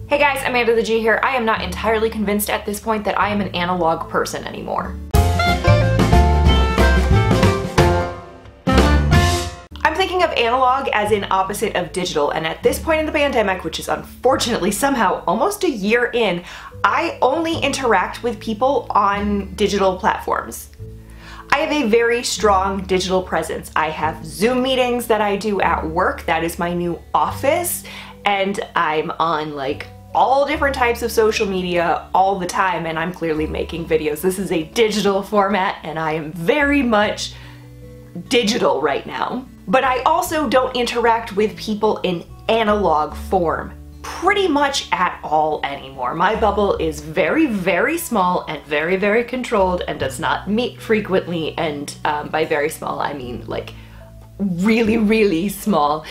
Hey guys, Amanda the G here. I am not entirely convinced at this point that I am an analog person anymore. I'm thinking of analog as in opposite of digital, and at this point in the pandemic, which is unfortunately somehow almost a year in, I only interact with people on digital platforms. I have a very strong digital presence. I have Zoom meetings that I do at work. That is my new office, and I'm on like all different types of social media all the time, and I'm clearly making videos. This is a digital format and I am very much digital right now. But I also don't interact with people in analog form pretty much at all anymore. My bubble is very, very small and very, very controlled and does not meet frequently, and by very small I mean like really, really small.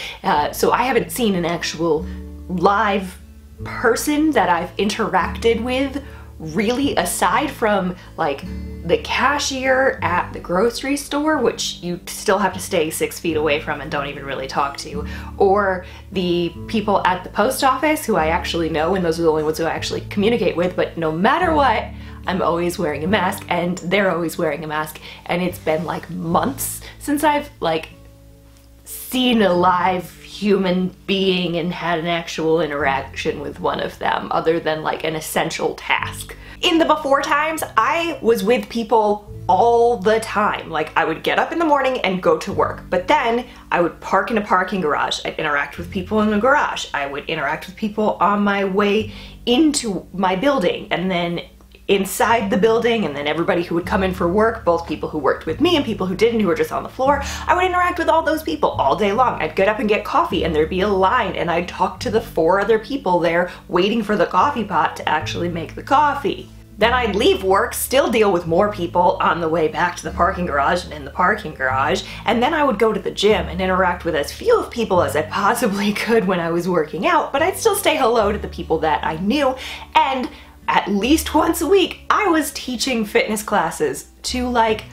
So I haven't seen an actual live person that I've interacted with really, aside from like the cashier at the grocery store, which you still have to stay 6 feet away from and don't even really talk to, or the people at the post office who I actually know, and those are the only ones who I actually communicate with. But no matter what, I'm always wearing a mask and they're always wearing a mask, and it's been like months since I've like seen a live human being and had an actual interaction with one of them, other than like an essential task. In the before times, I was with people all the time. Like, I would get up in the morning and go to work, but then I would park in a parking garage. I'd interact with people in the garage. I would interact with people on my way into my building, and then inside the building, and then everybody who would come in for work, both people who worked with me and people who didn't, who were just on the floor. I would interact with all those people all day long. I'd get up and get coffee and there'd be a line, and I'd talk to the 4 other people there waiting for the coffee pot to actually make the coffee. Then I'd leave work, still deal with more people on the way back to the parking garage and in the parking garage, and then I would go to the gym and interact with as few of people as I possibly could when I was working out, but I'd still say hello to the people that I knew. And at least once a week, I was teaching fitness classes to like,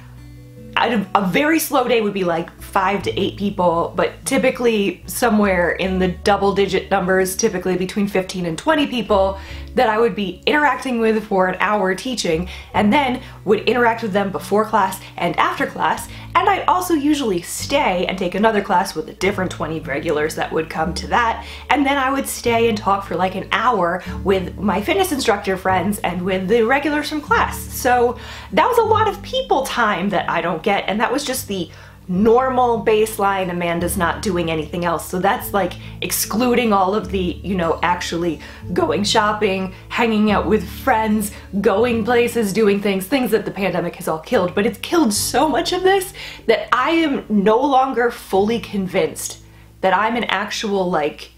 a very slow day would be like 5 to 8 people, but typically somewhere in the double-digit numbers, typically between 15 and 20 people that I would be interacting with for an hour teaching, and then would interact with them before class and after class. And I'd also usually stay and take another class with a different 20 regulars that would come to that, and then I would stay and talk for like an hour with my fitness instructor friends and with the regulars from class. So that was a lot of people time that I don't get, and that was just the normal baseline. Amanda's not doing anything else. So that's like excluding all of the, you know, actually going shopping, hanging out with friends, going places, doing things that the pandemic has all killed. But it's killed so much of this that I am no longer fully convinced that I'm an actual like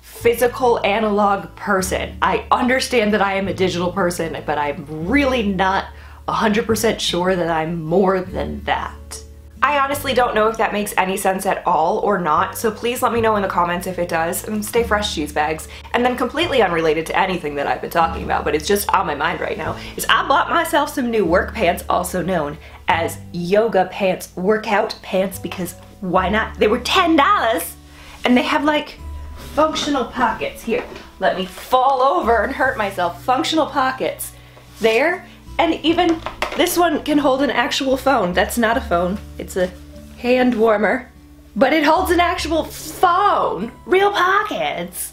physical analog person. I understand that I am a digital person, but I'm really not 100% sure that I'm more than that. I honestly don't know if that makes any sense at all or not, so please let me know in the comments if it does, and stay fresh, cheese bags. And then completely unrelated to anything that I've been talking about, but it's just on my mind right now, is I bought myself some new work pants, also known as yoga pants, workout pants, because why not? They were $10, and they have like functional pockets. Here, let me fall over and hurt myself. Functional pockets there. And even this one can hold an actual phone. That's not a phone, it's a hand warmer. But it holds an actual phone! Real pockets!